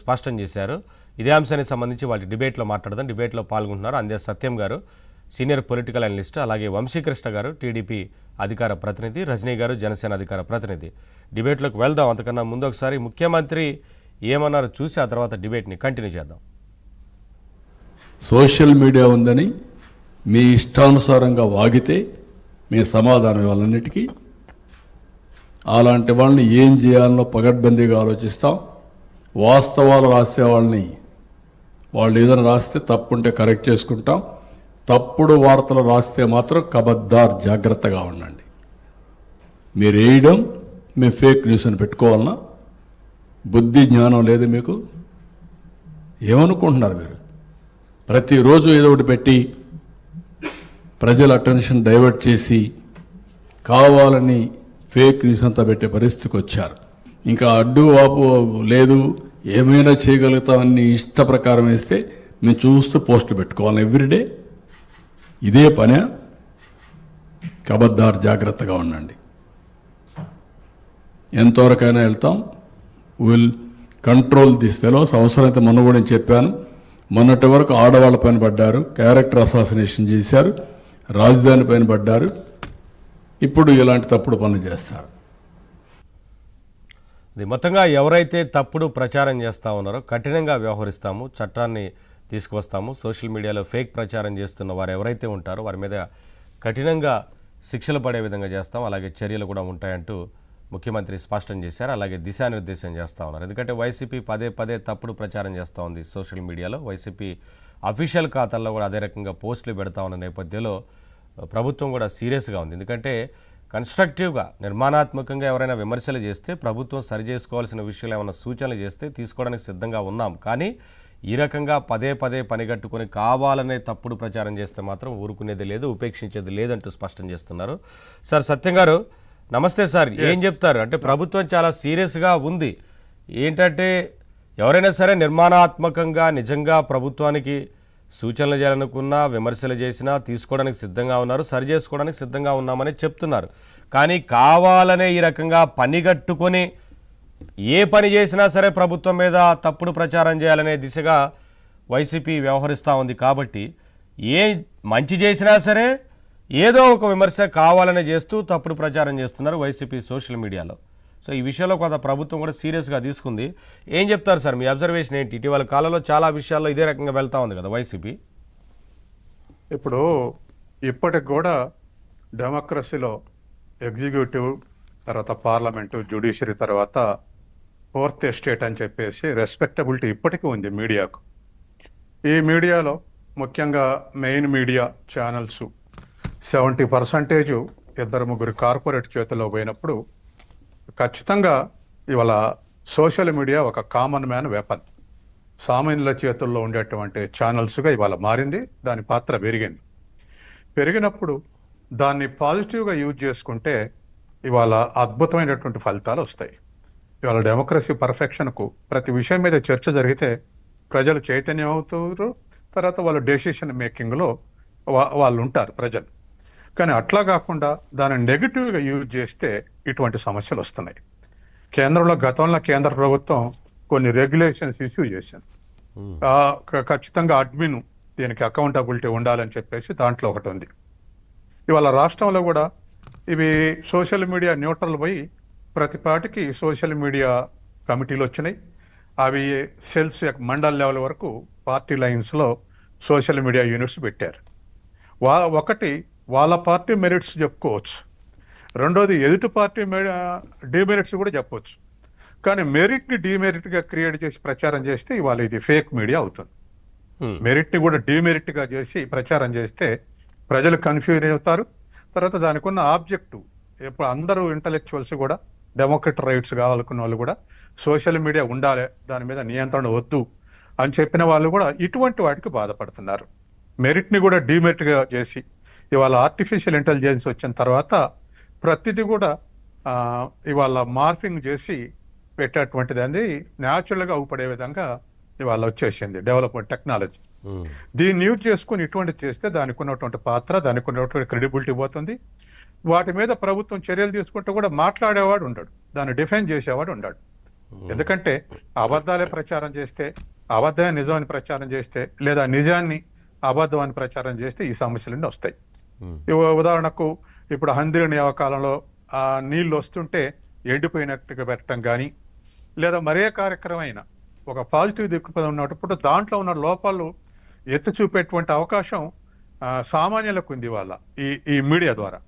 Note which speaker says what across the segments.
Speaker 1: స్పష్టం చేశారు. ఇదే అంశానికి సంబంధించి వాళ్ళ డిబేట్లో మాట్లాడదాం. డిబేట్లో పాల్గొంటున్నారు అందే సత్యం గారు, సీనియర్ పొలిటికల్ అనలిస్ట్, అలాగే వంశీకృష్ణ గారు, టీడీపీ అధికార ప్రతినిధి, రజనీ గారు, జనసేన అధికార ప్రతినిధి. డిబేట్లోకి వెళ్దాం. అంతకన్నా ముందు ఒకసారి ముఖ్యమంత్రి ఏమన్నారో చూసి ఆ తర్వాత డిబేట్ని కంటిన్యూ చేద్దాం.
Speaker 2: సోషల్ మీడియా ఉందని మీ ఇష్టానుసారంగా వాగితే మీ సమాధానం ఇవ్వాలన్నిటికీ అలాంటి వాళ్ళని ఏం చేయాలనో పగడ్బందీగా ఆలోచిస్తాం. వాస్తవాలు రాసే వాళ్ళని వాళ్ళు ఏదైనా రాస్తే తప్పుంటే కరెక్ట్ చేసుకుంటాం. తప్పుడు వార్తలు రాస్తే మాత్రం కబద్దార్ జాగ్రత్తగా ఉండండి. మీరు వేయడం మేము ఫేక్ న్యూస్ అని పెట్టుకోవాలన్నా బుద్ధి జ్ఞానం లేదు మీకు? ఏమనుకుంటున్నారు మీరు? ప్రతిరోజు ఏదో ఒకటి పెట్టి ప్రజల అటెన్షన్ డైవర్ట్ చేసి కావాలని ఫేక్ న్యూస్ అంతా పెట్టే పరిస్థితికి వచ్చారు. ఇంకా అడ్డు వాపు లేదు, ఏమైనా చేయగలుగుతామని ఇష్ట ప్రకారం వేస్తే మేము చూస్తూ పోస్టులు పెట్టుకోవాలి ఎవ్రీడే. ఇదే పనే. కబద్దార్ జాగ్రత్తగా ఉండండి. ఎంతవరకైనా వెళ్తాం. Will control this fellows. అవసరమైతే మొన్న కూడా నేను చెప్పాను, మొన్నటి వరకు ఆడవాళ్ళ పైన పడ్డారు, క్యారెక్టర్ అసాసినేషన్ చేశారు, రాజధాని పైన పడ్డారు, ఇప్పుడు ఇలాంటి తప్పుడు పనులు చేస్తారు.
Speaker 1: మొత్తంగా ఎవరైతే తప్పుడు ప్రచారం చేస్తూ ఉన్నారో కఠినంగా వ్యవహరిస్తాము, చట్టాన్ని తీసుకువస్తాము. సోషల్ మీడియాలో ఫేక్ ప్రచారం చేస్తున్న వారు ఎవరైతే ఉంటారో వారి మీద కఠినంగా శిక్షలు పడే విధంగా చేస్తాం, అలాగే చర్యలు కూడా ఉంటాయంటూ ముఖ్యమంత్రి స్పష్టం చేశారు. అలాగే దిశానిర్దేశం చేస్తూ ఉన్నారు. ఎందుకంటే వైసీపీ పదే పదే తప్పుడు ప్రచారం చేస్తూ ఉంది సోషల్ మీడియాలో. వైసీపీ అఫీషియల్ ఖాతాల్లో కూడా అదే రకంగా పోస్టులు పెడతా ఉన్న నేపథ్యంలో ప్రభుత్వం కూడా సీరియస్గా ఉంది. ఎందుకంటే కన్స్ట్రక్టివ్గా, నిర్మాణాత్మకంగా ఎవరైనా విమర్శలు చేస్తే ప్రభుత్వం సరి చేసుకోవాల్సిన విషయాలు ఏమైనా సూచనలు చేస్తే తీసుకోవడానికి సిద్ధంగా ఉన్నాం. కానీ ఈ రకంగా పదే పదే పనిగట్టుకొని కావాలనే తప్పుడు ప్రచారం చేస్తే మాత్రం ఊరుకునేది లేదు, ఉపేక్షించేది లేదంటూ స్పష్టం చేస్తున్నారు. సార్ సత్యం గారు నమస్తే సార్. ఏం చెప్తారు? అంటే ప్రభుత్వం చాలా సీరియస్గా ఉంది. ఏంటంటే ఎవరైనా సరే నిర్మాణాత్మకంగా నిజంగా ప్రభుత్వానికి సూచనలు చేయాలనుకున్నా, విమర్శలు చేసినా తీసుకోవడానికి సిద్ధంగా ఉన్నారు, సరి చేసుకోవడానికి సిద్ధంగా ఉన్నామని చెప్తున్నారు. కానీ కావాలనే ఈ రకంగా పనిగట్టుకొని ఏ పని చేసినా సరే ప్రభుత్వం మీద తప్పుడు ప్రచారం చేయాలనే దిశగా వైసీపీ వ్యవహరిస్తూ ఉంది. కాబట్టి ఏ మంచి చేసినా సరే ఏదో ఒక విమర్శ కావాలని చేస్తూ తప్పుడు ప్రచారం చేస్తున్నారు వైసీపీ సోషల్ మీడియాలో. సో ఈ విషయంలో కొంత ప్రభుత్వం కూడా సీరియస్గా తీసుకుంది. ఏం చెప్తారు సార్, మీ అబ్జర్వేషన్ ఏంటి? ఇటీవల కాలంలో చాలా విషయాల్లో ఇదే రకంగా వెళ్తా ఉంది కదా వైసీపీ.
Speaker 3: ఇప్పుడు ఇప్పటికి కూడా డెమోక్రసీలో ఎగ్జిక్యూటివ్ తర్వాత పార్లమెంటు, జ్యుడిషియరీ తర్వాత ఫోర్త్ ఎస్టేట్ అని చెప్పేసి రెస్పెక్టబిలిటీ ఇప్పటికీ ఉంది మీడియాకు. ఈ మీడియాలో ముఖ్యంగా మెయిన్ మీడియా ఛానల్స్ 70% ఇద్దరు ముగ్గురు కార్పొరేట్ చేతిలో పోయినప్పుడు ఖచ్చితంగా ఇవాళ సోషల్ మీడియా ఒక కామన్ మ్యాన్ వెపన్, సామాన్యుల చేతుల్లో ఉండేటువంటి ఛానల్స్గా ఇవాళ మారింది. దాని పాత్ర పెరిగినప్పుడు దాన్ని పాజిటివ్గా యూజ్ చేసుకుంటే ఇవాళ అద్భుతమైనటువంటి ఫలితాలు వస్తాయి. ఇవాళ డెమోక్రసీ పర్ఫెక్షన్కు ప్రతి విషయం మీద చర్చ జరిగితే ప్రజలు చైతన్యం అవుతారు, తర్వాత వాళ్ళు డెసిషన్ మేకింగ్లో వాళ్ళు ఉంటారు ప్రజలు. కానీ అట్లా కాకుండా దాన్ని నెగిటివ్గా యూజ్ చేస్తే ఇటువంటి సమస్యలు వస్తున్నాయి. కేంద్రంలో గతంలో కేంద్ర ప్రభుత్వం కొన్ని రెగ్యులేషన్స్ ఇష్యూ చేశాను. ఖచ్చితంగా అడ్మిన్ దీనికి అకౌంటబిలిటీ ఉండాలని చెప్పేసి దాంట్లో ఒకటి ఉంది. ఇవాళ రాష్ట్రంలో కూడా ఇవి సోషల్ మీడియా న్యూట్రల్ పోయి ప్రతి పార్టీకి సోషల్ మీడియా కమిటీలు వచ్చినాయి. అవి సెల్స్ మండల్ లెవెల్ వరకు పార్టీ లైన్స్లో సోషల్ మీడియా యూనిట్స్ పెట్టారు. ఒకటి వాళ్ళ పార్టీ మెరిట్స్ చెప్పుకోవచ్చు, రెండోది ఎదుటి పార్టీ డిమెరిట్స్ కూడా చెప్పవచ్చు. కానీ మెరిట్ని డిమెరిట్గా క్రియేట్ చేసి ప్రచారం చేస్తే ఇవాళ ఇది ఫేక్ మీడియా అవుతుంది. మెరిట్ని కూడా డిమెరిట్గా చేసి ప్రచారం చేస్తే ప్రజలు కన్ఫ్యూజ్ అవుతారు. తర్వాత దానికి ఉన్న ఆబ్జెక్టివ్, ఇప్పుడు అందరూ ఇంటలెక్చువల్స్ కూడా డెమోక్రటిక్ రైట్స్ కావాలనుకున్న వాళ్ళు కూడా సోషల్ మీడియా ఉండాలి, దాని మీద నియంత్రణ వద్దు అని చెప్పిన వాళ్ళు కూడా ఇటువంటి వాటికి బాధపడుతున్నారు. మెరిట్ని కూడా డిమెరిట్గా చేసి ఇవాళ ఆర్టిఫిషియల్ ఇంటెలిజెన్స్ వచ్చిన తర్వాత ప్రతిదీ కూడా ఇవాళ మార్ఫింగ్ చేసి పెట్టేటువంటిది అది న్యాచురల్గా అవుపడే విధంగా ఇవాళ వచ్చేసింది డెవలప్మెంట్ టెక్నాలజీ. దీన్ని యూజ్ చేసుకుని ఇటువంటి చేస్తే దానికి ఉన్నటువంటి పాత్ర, దానికి ఉన్నటువంటి క్రెడిబిలిటీ పోతుంది. వాటి మీద ప్రభుత్వం చర్యలు తీసుకుంటూ కూడా మాట్లాడేవాడు ఉండడు, దాన్ని డిఫెండ్ చేసేవాడు ఉండడు. ఎందుకంటే అబద్ధాలే ప్రచారం చేస్తే, అబద్ధమే నిజమని ప్రచారం చేస్తే, లేదా నిజాన్ని అబద్ధం అని ప్రచారం చేస్తే ఈ సమస్యలన్నీ వస్తాయి. ఉదాహరణకు ఇప్పుడు హంద్రి నియామకాలంలో ఆ నీళ్లు వస్తుంటే ఎండిపోయినట్టుగా పెట్టడం కానీ, లేదా మరే కార్యక్రమం అయినా ఒక పాజిటివ్ దిక్కుపదం ఉన్నప్పుడు దాంట్లో ఉన్న లోపాలు ఎత్తి చూపేటువంటి అవకాశం సామాన్యులకు ఉంది వాళ్ళ ఈ మీడియా ద్వారా.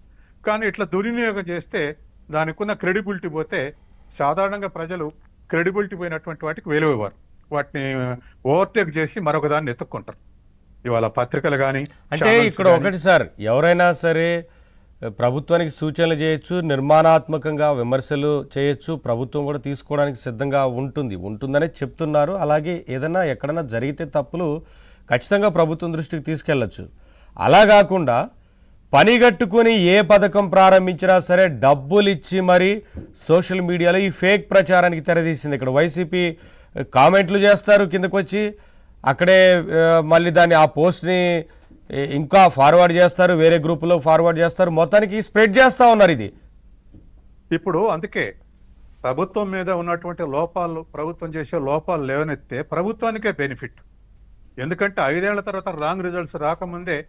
Speaker 3: కానీ ఇట్లా దుర్వినియోగం చేస్తే దానికి ఉన్న క్రెడిబిలిటీ పోతే సాధారణంగా ప్రజలు క్రెడిబిలిటీ పోయినటువంటి వాటికి విలువవారు, వాటిని ఓవర్టేక్ చేసి మరొక దాన్ని ఎత్తుక్కుంటారు. ఇవాళ పత్రికలు కానీ
Speaker 1: అంటే ఇక్కడ ఒకటి సార్, ఎవరైనా సరే ప్రభుత్వానికి సూచనలు చేయొచ్చు, నిర్మాణాత్మకంగా విమర్శలు చేయొచ్చు, ప్రభుత్వం కూడా తీసుకోవడానికి సిద్ధంగా ఉంటుందనే చెప్తున్నారు. అలాగే ఏదైనా ఎక్కడైనా జరిగితే తప్పులు ఖచ్చితంగా ప్రభుత్వం దృష్టికి తీసుకెళ్లొచ్చు. అలా కాకుండా పనిగట్టుకుని ఏ పథకం ప్రారంభించినా సరే డబ్బులు ఇచ్చి మరి సోషల్ మీడియాలో ఈ ఫేక్ ప్రచారానికి తెరదీసింది. ఇక్కడ వైసీపీ కామెంట్లు చేస్తారు, కిందకు వచ్చి అక్కడే మళ్ళీ దాన్ని ఆ పోస్ట్ని ఇంకా ఫార్వర్డ్ చేస్తారు, వేరే గ్రూపులో ఫార్వర్డ్ చేస్తారు, మొత్తానికి స్ప్రెడ్ చేస్తూ ఉన్నారు. ఇది
Speaker 3: ఇప్పుడు అందుకే ప్రభుత్వం మీద ఉన్నటువంటి లోపాలు, ప్రభుత్వం చేసే లోపాలు లేవనెత్తే ప్రభుత్వానికే బెనిఫిట్. ఎందుకంటే 5 ఏళ్ల తర్వాత రాంగ్ రిజల్ట్స్ రాకముందే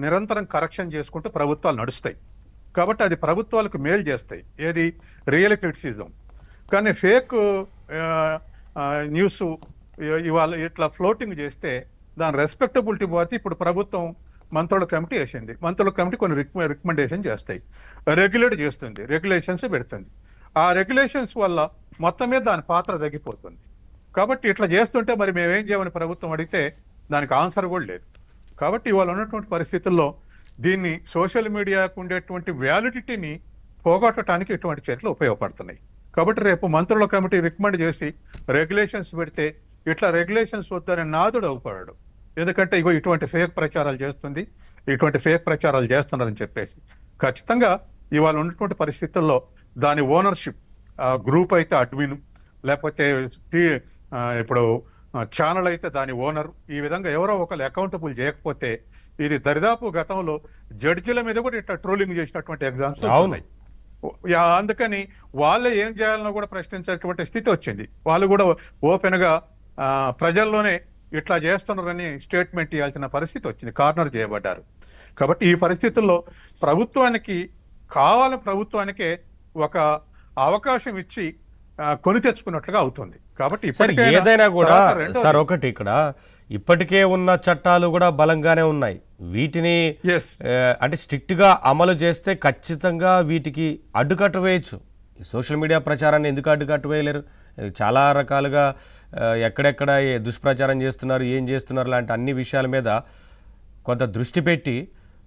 Speaker 3: నిరంతరం కరెక్షన్ చేసుకుంటూ ప్రభుత్వాలు నడుస్తాయి. కాబట్టి అది ప్రభుత్వాలకు మేలు చేస్తాయి. ఏది రియల్ క్రిటిసిజం. కానీ ఫేక్ న్యూస్ ఇవాళ ఇట్లా ఫ్లోటింగ్ చేస్తే దాని రెస్పెక్టబిలిటీ పోతే ఇప్పుడు ప్రభుత్వం మంత్రుల కమిటీ వేసింది. మంత్రుల కమిటీ కొన్ని రికమెండేషన్ చేస్తాయి, రెగ్యులేట్ చేస్తుంది, రెగ్యులేషన్స్ పెడుతుంది. ఆ రెగ్యులేషన్స్ వల్ల మొత్తం మీద దాని పాత్ర తగ్గిపోతుంది. కాబట్టి ఇట్లా చేస్తుంటే మరి మేమేం చేయమని ప్రభుత్వం అడిగితే దానికి ఆన్సర్ కూడా లేదు. కాబట్టి ఇవాళ ఉన్నటువంటి పరిస్థితుల్లో దీన్ని సోషల్ మీడియాకు ఉండేటువంటి వ్యాలిడిటీని పోగొట్టడానికి ఇటువంటి చర్యలు ఉపయోగపడుతున్నాయి. కాబట్టి రేపు మంత్రుల కమిటీ రికమెండ్ చేసి రెగ్యులేషన్స్ పెడితే ఇట్లా రెగ్యులేషన్స్ వద్దని నాదుడు అవుతాడు. ఎందుకంటే ఇగో ఇటువంటి ఫేక్ ప్రచారాలు చేస్తుంది, ఇటువంటి ఫేక్ ప్రచారాలు చేస్తున్నారని చెప్పేసి ఖచ్చితంగా ఇవాళ ఉన్నటువంటి పరిస్థితుల్లో దాని ఓనర్షిప్ గ్రూప్ అయితే అడ్మిన్, లేకపోతే ఇప్పుడు ఛానల్ అయితే దాని ఓనర్, ఈ విధంగా ఎవరో ఒకరు అకౌంటబుల్ చేయకపోతే ఇది దరిదాపు గతంలో జడ్జిల మీద కూడా ఇట్లా ట్రోలింగ్ చేసినటువంటి ఎగ్జామ్స్ ఉన్నాయి. అందుకని వాళ్ళే ఏం చేయాలనో కూడా ప్రశ్నించేటువంటి స్థితి వచ్చింది. వాళ్ళు కూడా ఓపెన్ గా ప్రజల్లోనే ఇట్లా చేస్తున్నారని స్టేట్మెంట్ ఇవ్వాల్సిన పరిస్థితి వచ్చింది, కార్నర్ చేయబడ్డారు. కాబట్టి ఈ పరిస్థితుల్లో ప్రభుత్వానికే ఒక అవకాశం ఇచ్చి కొని తెచ్చుకున్నట్లుగా అవుతుంది. కాబట్టి
Speaker 1: ఏదైనా కూడా సార్ ఒకటి, ఇక్కడ ఇప్పటికే ఉన్న చట్టాలు కూడా బలంగానే ఉన్నాయి. వీటిని అంటే స్ట్రిక్ట్ గా అమలు చేస్తే ఖచ్చితంగా వీటికి అడ్డుకట్ట వేయచ్చు. సోషల్ మీడియా ప్రచారాన్ని ఎందుకు అడ్డుకట్ట వేయలేరు? చాలా రకాలుగా ఎక్కడెక్కడ దుష్ప్రచారం చేస్తున్నారు, ఏం చేస్తున్నారు లాంటి అన్ని విషయాల మీద కొంత దృష్టి పెట్టి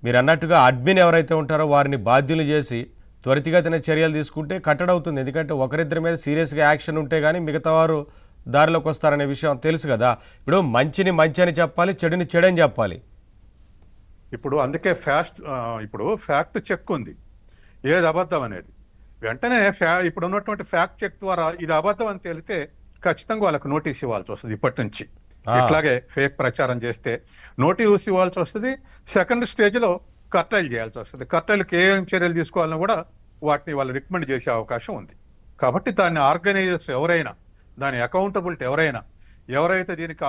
Speaker 1: మీరు అన్నట్టుగా అడ్మిన్ ఎవరైతే ఉంటారో వారిని బాధ్యులు చేసి త్వరితగతిన చర్యలు తీసుకుంటే కట్టడవుతుంది. ఎందుకంటే ఒకరిద్దరి మీద సీరియస్గా యాక్షన్ ఉంటే కానీ మిగతా వారు దారిలోకి వస్తారనే విషయం తెలుసు కదా. ఇప్పుడు మంచిని మంచి అని చెప్పాలి, చెడుని చెడని చెప్పాలి.
Speaker 3: ఇప్పుడు అందుకే ఇప్పుడు ఫ్యాక్ట్ చెక్ ఉంది, ఏది అబద్ధం అనేది వెంటనే ఇప్పుడు ఉన్నటువంటి ఫ్యాక్ట్ చెక్ ద్వారా ఇది అబద్ధం అని తేలితే ఖచ్చితంగా వాళ్ళకు నోటీస్ ఇవ్వాల్సి వస్తుంది. ఇప్పటి నుంచి ఇట్లాగే ఫేక్ ప్రచారం చేస్తే నోటీస్ ఇవ్వాల్సి వస్తుంది. సెకండ్ స్టేజ్ లో కర్టైల్ చేయాల్సి వస్తుంది. కర్టైల్కి ఏం చర్యలు తీసుకోవాలని కూడా వాటిని వాళ్ళు రికమెండ్ చేసే అవకాశం ఉంది. కాబట్టి దాన్ని ఆర్గనైజర్స్ ఎవరైనా, దాని అకౌంటబిలిటీ ఎవరైతే దీనికి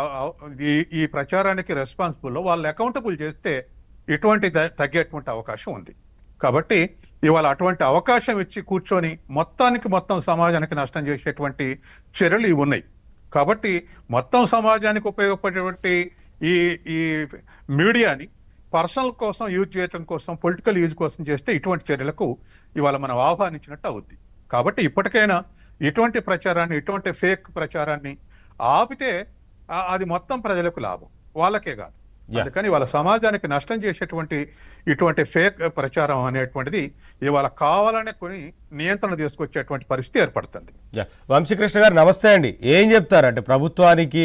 Speaker 3: ఈ ప్రచారానికి రెస్పాన్సిబుల్ వాళ్ళు అకౌంటబుల్ చేస్తే ఇటువంటి తగ్గేటువంటి అవకాశం ఉంది. కాబట్టి ఇవాళ అటువంటి అవకాశం ఇచ్చి కూర్చొని మొత్తం సమాజానికి నష్టం చేసేటువంటి చర్యలు ఇవి ఉన్నాయి. కాబట్టి మొత్తం సమాజానికి ఉపయోగపడేటువంటి ఈ మీడియాని పర్సనల్ కోసం యూజ్ చేయడం కోసం, పొలిటికల్ యూజ్ కోసం చేస్తే ఇటువంటి చర్యలకు ఇవాళ మనం ఆహ్వానించినట్టు అవుద్ది. కాబట్టి ఇప్పటికైనా ఇటువంటి ప్రచారాన్ని, ఇటువంటి ఫేక్ ప్రచారాన్ని ఆపితే అది మొత్తం ప్రజలకు లాభం, వాళ్ళకే కాదు. అందుకని వాళ్ళ సమాజానికి నష్టం చేసేటువంటి ఇటువంటి ఫేక్ ప్రచారం అనేటువంటిది ఇవాళ కావాలనే కొని నియంత్రణ తీసుకొచ్చేటువంటి పరిస్థితి ఏర్పడుతుంది.
Speaker 1: వంశీకృష్ణ గారు నమస్తే అండి. ఏం చెప్తారు అంటే ప్రభుత్వానికి